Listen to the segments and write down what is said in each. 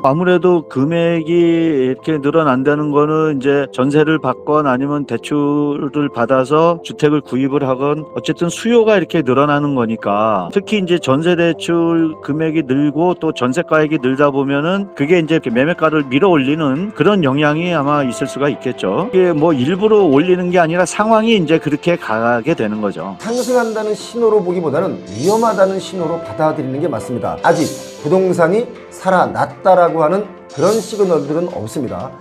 아무래도 금액이 이렇게 늘어난다는 거는 이제 전세를 받건 아니면 대출을 받아서 주택을 구입을 하건 어쨌든 수요가 이렇게 늘어나는 거니까, 특히 이제 전세 대출 금액이 늘고 또 전세가액이 늘다 보면은 그게 이제 이렇게 매매가를 밀어 올리는 그런 영향이 아마 있을 수가 있겠죠. 이게 뭐 일부러 올리는 게 아니라 상황이 이제 그렇게 가게 되는 거죠. 상승한다는 신호로 보기보다는 위험하다는 신호로 받아들이는 게 맞습니다. 아직 부동산이 살아났다라고 하는 그런 시그널들은 없습니다.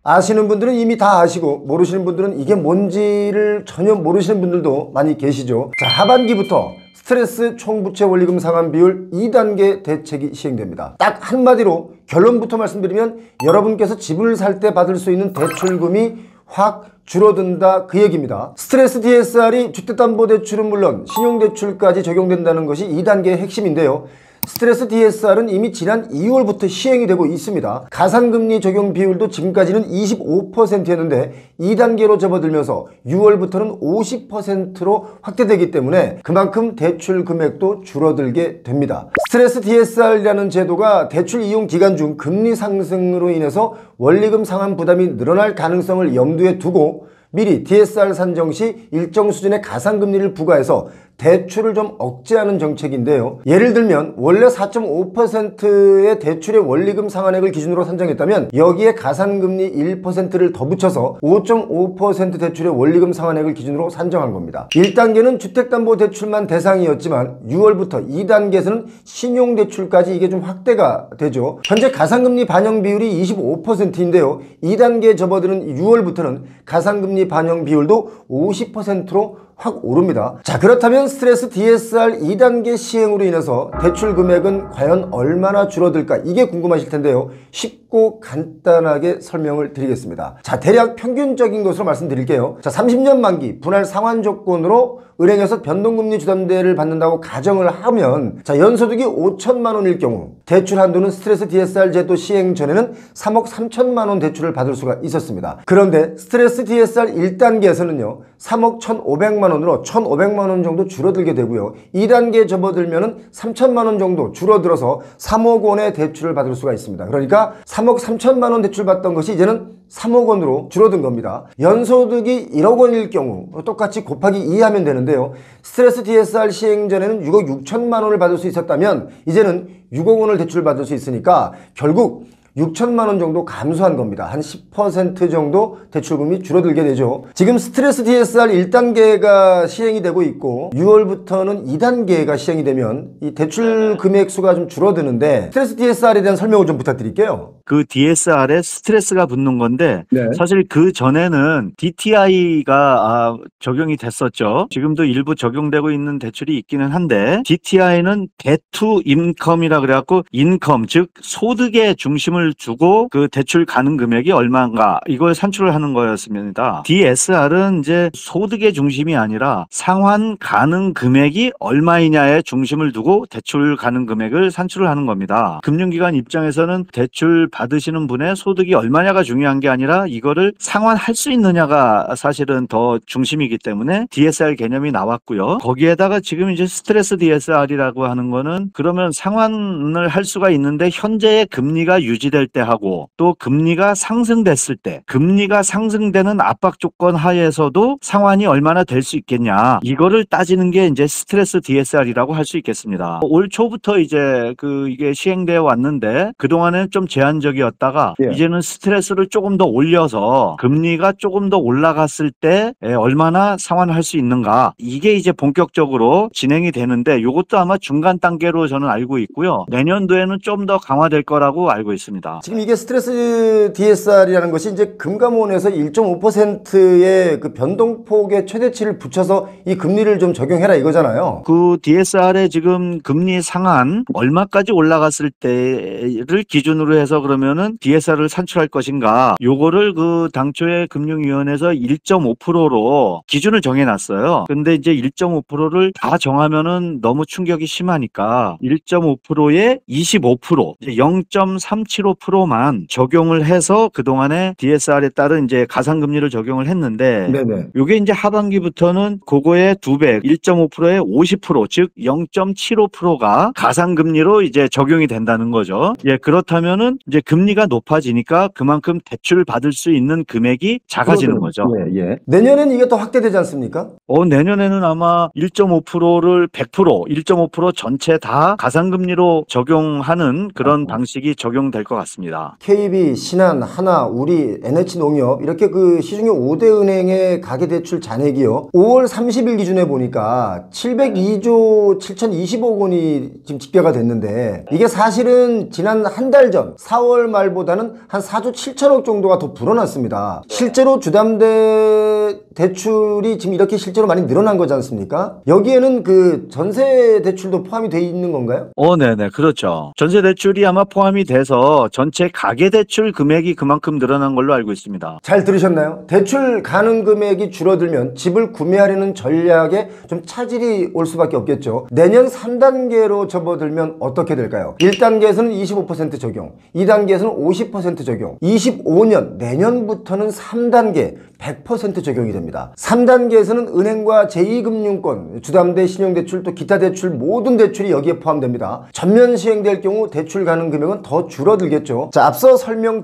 아시는 분들은 이미 다 아시고, 모르시는 분들은 이게 뭔지를 전혀 모르시는 분들도 많이 계시죠. 자, 하반기부터 스트레스 총부채 원리금 상환 비율 2단계 대책이 시행됩니다. 딱 한마디로 결론부터 말씀드리면, 여러분께서 집을 살 때 받을 수 있는 대출금이 확 줄어든다, 그 얘기입니다. 스트레스 DSR이 주택담보대출은 물론 신용대출까지 적용된다는 것이 2단계의 핵심인데요. 스트레스 DSR은 이미 지난 2월부터 시행이 되고 있습니다. 가산금리 적용 비율도 지금까지는 25%였는데 2단계로 접어들면서 6월부터는 50%로 확대되기 때문에 그만큼 대출 금액도 줄어들게 됩니다. 스트레스 DSR이라는 제도가 대출 이용 기간 중 금리 상승으로 인해서 원리금 상환 부담이 늘어날 가능성을 염두에 두고 미리 DSR 산정 시 일정 수준의 가산금리를 부과해서 대출을 좀 억제하는 정책인데요. 예를 들면 원래 4.5%의 대출의 원리금 상환액을 기준으로 산정했다면 여기에 가산금리 1%를 더 붙여서 5.5% 대출의 원리금 상환액을 기준으로 산정한 겁니다. 1단계는 주택담보대출만 대상이었지만 6월부터 2단계에서는 신용대출까지 이게 좀 확대가 되죠. 현재 가산금리 반영 비율이 25%인데요. 2단계에 접어드는 6월부터는 가산금리 반영 비율도 50%로 확 오릅니다. 자, 그렇다면 스트레스 DSR 2단계 시행으로 인해서 대출 금액은 과연 얼마나 줄어들까, 이게 궁금하실 텐데요. 쉽고 간단하게 설명을 드리겠습니다. 자, 대략 평균적인 것으로 말씀드릴게요. 자, 30년 만기 분할 상환 조건으로 은행에서 변동금리 주담대를 받는다고 가정을 하면, 자, 연소득이 5천만 원일 경우 대출 한도는 스트레스 DSR 제도 시행 전에는 3억 3천만 원 대출을 받을 수가 있었습니다. 그런데 스트레스 DSR 1단계에서는요 3억 1,500만 원으로 1,500만 원 정도 줄어들게 되고요. 2단계에 접어들면은 3천만 원 정도 줄어들어서 3억 원의 대출을 받을 수가 있습니다. 그러니까 3억 3천만 원 대출 받던 것이 이제는 3억 원으로 줄어든 겁니다. 연소득이 1억 원일 경우 똑같이 곱하기 2 하면 되는데요. 스트레스 DSR 시행 전에는 6억 6천만 원을 받을 수 있었다면 이제는 6억 원을 대출 받을 수 있으니까 결국 6천만 원 정도 감소한 겁니다. 한 10% 정도 대출금이 줄어들게 되죠. 지금 스트레스 DSR 1단계가 시행이 되고 있고 6월부터는 2단계가 시행이 되면 이 대출 금액 수가 좀 줄어드는데, 스트레스 DSR에 대한 설명을 좀 부탁드릴게요. 그 DSR에 스트레스가 붙는 건데 네. 사실 그 전에는 DTI가 적용이 됐었죠. 지금도 일부 적용되고 있는 대출이 있기는 한데, DTI는 Debt to Income이라 그래갖고 인컴, 즉 소득에 중심을 주고 그 대출 가능 금액이 얼마인가 이걸 산출을 하는 거였습니다. DSR은 이제 소득의 중심이 아니라 상환 가능 금액이 얼마이냐에 중심을 두고 대출 가능 금액을 산출을 하는 겁니다. 금융기관 입장에서는 대출 받으시는 분의 소득이 얼마냐가 중요한 게 아니라 이거를 상환할 수 있느냐가 사실은 더 중심이기 때문에 DSR 개념이 나왔고요. 거기에다가 지금 이제 스트레스 DSR이라고 하는 거는 그러면 상환을 할 수가 있는데 현재의 금리가 유지될 때 하고 또 금리가 상승됐을 때, 금리가 상승되는 압박 조건 하에서도 상환이 얼마나 될 수 있겠냐, 이거를 따지는 게 이제 스트레스 DSR이라고 할 수 있겠습니다. 올 초부터 이제 이게 시행되어 왔는데 그동안은 좀 제한적이었다가 이제는 스트레스를 조금 더 올려서 금리가 조금 더 올라갔을 때 얼마나 상환할 수 있는가, 이게 이제 본격적으로 진행이 되는데 이것도 아마 중간 단계로 저는 알고 있고요. 내년도에는 좀 더 강화될 거라고 알고 있습니다. 지금 이게 스트레스 DSR이라는 것이 이제 금감원에서 1.5%의 그 변동폭의 최대치를 붙여서 이 금리를 좀 적용해라 이거잖아요. 그 DSR에 지금 금리 상한 얼마까지 올라갔을 때를 기준으로 해서 그러면은 DSR을 산출할 것인가, 요거를 그 당초에 금융위원회에서 1.5%로 기준을 정해놨어요. 근데 이제 1.5%를 다 정하면은 너무 충격이 심하니까 1.5%에 25%, 0.375 0.75%만 적용을 해서 그동안에 DSR에 따른 이제 가상금리를 적용을 했는데 네네. 이게 이제 하반기부터는 그거의 2배, 1.5%에 50%, 즉 0.75%가 가상금리로 이제 적용이 된다는 거죠. 예, 그렇다면은 이제 금리가 높아지니까 그만큼 대출 받을 수 있는 금액이 작아지는 거죠. 예, 예. 내년엔 이게 더 확대되지 않습니까? 내년에는 아마 1.5%를 100%, 1.5% 전체 다 가상금리로 적용하는 그런 방식이 적용될 것 같습니다. KB, 신한, 하나, 우리, NH농협 이렇게 그 시중에 5대 은행의 가계대출 잔액이요. 5월 30일 기준에 보니까 702조 7,020억 원이 지금 집계가 됐는데 이게 사실은 지난 한 달 전 4월 말보다는 한 4조 7천억 정도가 더 불어났습니다. 실제로 주담대 대출이 지금 이렇게 실제로 많이 늘어난 거지 않습니까? 여기에는 그 전세 대출도 포함이 돼 있는 건가요? 네네, 그렇죠. 전세 대출이 아마 포함이 돼서 전체 가계 대출 금액이 그만큼 늘어난 걸로 알고 있습니다. 잘 들으셨나요? 대출 가능 금액이 줄어들면 집을 구매하려는 전략에 좀 차질이 올 수밖에 없겠죠. 내년 3단계로 접어들면 어떻게 될까요? 1단계에서는 25% 적용, 2단계에서는 50% 적용, 25년 내년부터는 3단계 100% 적용이 됩니다. 3단계에서는 은행과 제2금융권, 주담대, 신용대출, 또 기타 대출 모든 대출이 여기에 포함됩니다. 전면 시행될 경우 대출 가능 금액은 더 줄어들겠죠. 자, 앞서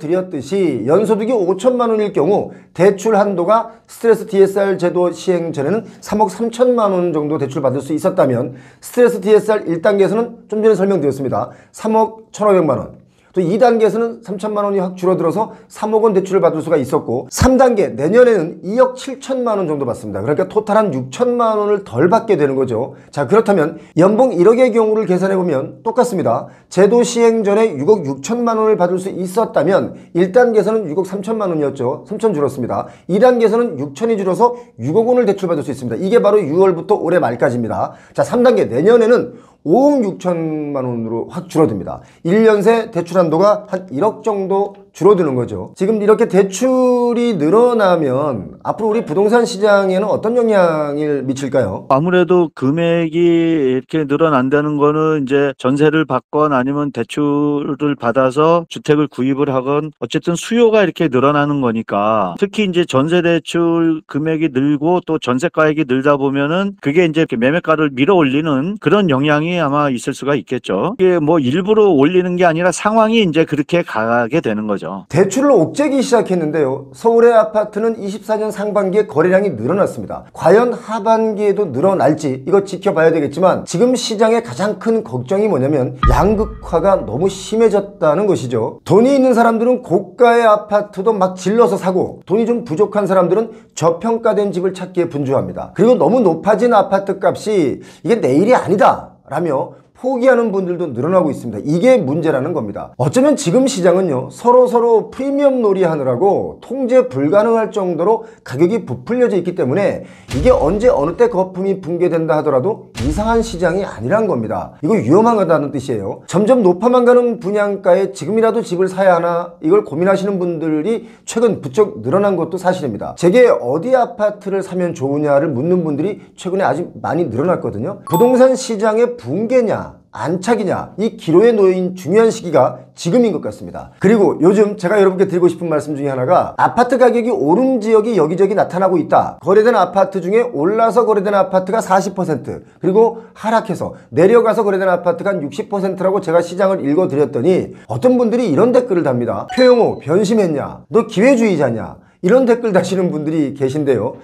설명드렸듯이 연소득이 5천만 원일 경우 대출 한도가 스트레스 DSR 제도 시행 전에는 3억 3천만 원 정도 대출 받을 수 있었다면 스트레스 DSR 1단계에서는 좀 전에 설명드렸습니다. 3억 1,500만 원. 또 2단계에서는 3천만 원이 확 줄어들어서 3억 원 대출을 받을 수가 있었고 3단계 내년에는 2억 7천만 원 정도 받습니다. 그러니까 토탈 한 6천만 원을 덜 받게 되는 거죠. 자, 그렇다면 연봉 1억의 경우를 계산해보면 똑같습니다. 제도 시행 전에 6억 6천만 원을 받을 수 있었다면 1단계에서는 6억 3천만 원이었죠. 3천 줄었습니다. 2단계에서는 6천이 줄어서 6억 원을 대출받을 수 있습니다. 이게 바로 6월부터 올해 말까지입니다. 자, 3단계 내년에는 5억 6천만 원으로 확 줄어듭니다. 1년 새 대출 한도가 한 1억 정도 줄어드는 거죠. 지금 이렇게 대출이 늘어나면 앞으로 우리 부동산 시장에는 어떤 영향을 미칠까요? 아무래도 금액이 이렇게 늘어난다는 거는 이제 전세를 받건 아니면 대출을 받아서 주택을 구입을 하건 어쨌든 수요가 이렇게 늘어나는 거니까 특히 이제 전세 대출 금액이 늘고 또 전세가액이 늘다 보면은 그게 이제 매매가를 밀어 올리는 그런 영향이 아마 있을 수가 있겠죠. 이게 뭐 일부러 올리는 게 아니라 상황이 이제 그렇게 가게 되는 거죠. 대출을 옥죄기 시작했는데요. 서울의 아파트는 24년 상반기에 거래량이 늘어났습니다. 과연 하반기에도 늘어날지 이거 지켜봐야 되겠지만 지금 시장의 가장 큰 걱정이 뭐냐면 양극화가 너무 심해졌다는 것이죠. 돈이 있는 사람들은 고가의 아파트도 막 질러서 사고 돈이 좀 부족한 사람들은 저평가된 집을 찾기에 분주합니다. 그리고 너무 높아진 아파트 값이 이게 내일이 아니다 라며 포기하는 분들도 늘어나고 있습니다. 이게 문제라는 겁니다. 어쩌면 지금 시장은요 서로 프리미엄 놀이 하느라고 통제 불가능할 정도로 가격이 부풀려져 있기 때문에 이게 언제 어느 때 거품이 붕괴된다 하더라도 이상한 시장이 아니란 겁니다. 이거 위험한 거다는 뜻이에요. 점점 높아만 가는 분양가에 지금이라도 집을 사야 하나 이걸 고민하시는 분들이 최근 부쩍 늘어난 것도 사실입니다. 제게 어디 아파트를 사면 좋으냐를 묻는 분들이 최근에 아주 많이 늘어났거든요. 부동산 시장의 붕괴냐 안착이냐 이 기로에 놓인 중요한 시기가 지금인 것 같습니다. 그리고 요즘 제가 여러분께 드리고 싶은 말씀 중에 하나가 아파트 가격이 오른 지역이 여기저기 나타나고 있다. 거래된 아파트 중에 올라서 거래된 아파트가 40% 그리고 하락해서 내려가서 거래된 아파트가 한 60%라고 제가 시장을 읽어드렸더니 어떤 분들이 이런 댓글을 답니다. 표영호 변심했냐? 너 기회주의자냐? 이런 댓글 다시는 분들이 계신데요.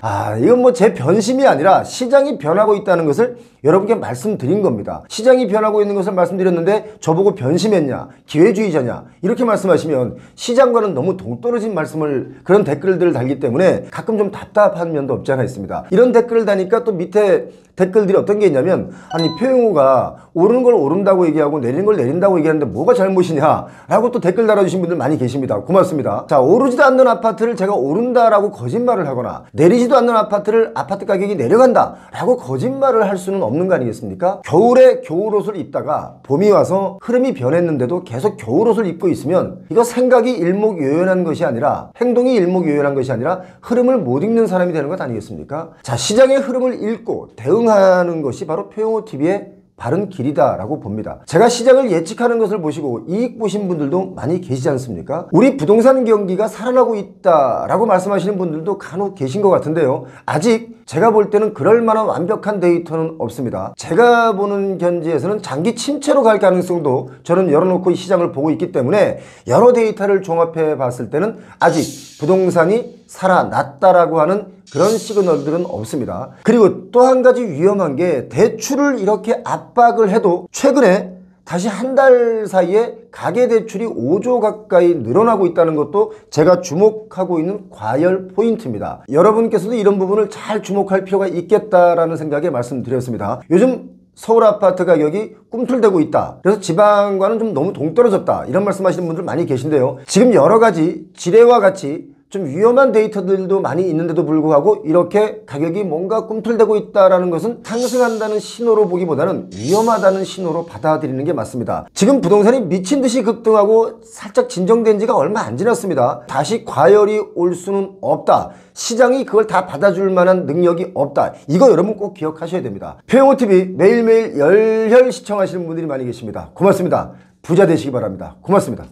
이건 뭐 제 변심이 아니라 시장이 변하고 있다는 것을 여러분께 말씀드린 겁니다. 시장이 변하고 있는 것을 말씀드렸는데 저보고 변심했냐, 기회주의자냐 이렇게 말씀하시면 시장과는 너무 동떨어진 말씀을 그런 댓글들을 달기 때문에 가끔 좀 답답한 면도 없지 않아 있습니다. 이런 댓글을 다니까 또 밑에 댓글들이 어떤 게 있냐면 아니 표영호가 오르는 걸 오른다고 얘기하고 내리는 걸 내린다고 얘기하는데 뭐가 잘못이냐 라고 또 댓글 달아주신 분들 많이 계십니다. 고맙습니다. 자, 오르지도 않는 아파트를 제가 오른다라고 거짓말을 하거나 내리지도 않는 아파트를 아파트 가격이 내려간다 라고 거짓말을 할 수는 없는 거 아니겠습니까? 겨울에 겨울옷을 입다가 봄이 와서 흐름이 변했는데도 계속 겨울옷을 입고 있으면 이거 생각이 일목요연한 것이 아니라 행동이 일목요연한 것이 아니라 흐름을 못 읽는 사람이 되는 것 아니겠습니까? 자, 시장의 흐름을 읽고 대응하는 것이 바로 표영호 TV의 바른 길이다라고 봅니다. 제가 시장을 예측하는 것을 보시고 이익 보신 분들도 많이 계시지 않습니까? 우리 부동산 경기가 살아나고 있다라고 말씀하시는 분들도 간혹 계신 것 같은데요. 아직 제가 볼 때는 그럴 만한 완벽한 데이터는 없습니다. 제가 보는 현지에서는 장기 침체로 갈 가능성도 저는 열어놓고 이 시장을 보고 있기 때문에 여러 데이터를 종합해 봤을 때는 아직 부동산이 살아났다라고 하는 그런 시그널들은 없습니다. 그리고 또 한 가지 위험한 게 대출을 이렇게 압박을 해도 최근에 다시 한 달 사이에 가계대출이 5조 가까이 늘어나고 있다는 것도 제가 주목하고 있는 과열 포인트입니다. 여러분께서도 이런 부분을 잘 주목할 필요가 있겠다라는 생각에 말씀드렸습니다. 요즘 서울 아파트 가격이 꿈틀대고 있다. 그래서 지방과는 좀 너무 동떨어졌다. 이런 말씀하시는 분들 많이 계신데요. 지금 여러 가지 지뢰와 같이 좀 위험한 데이터들도 많이 있는데도 불구하고 이렇게 가격이 뭔가 꿈틀대고 있다는 것은 상승한다는 신호로 보기보다는 위험하다는 신호로 받아들이는 게 맞습니다. 지금 부동산이 미친 듯이 급등하고 살짝 진정된 지가 얼마 안 지났습니다. 다시 과열이 올 수는 없다. 시장이 그걸 다 받아줄 만한 능력이 없다. 이거 여러분 꼭 기억하셔야 됩니다. 표영호TV 매일매일 열혈 시청하시는 분들이 많이 계십니다. 고맙습니다. 부자 되시기 바랍니다. 고맙습니다.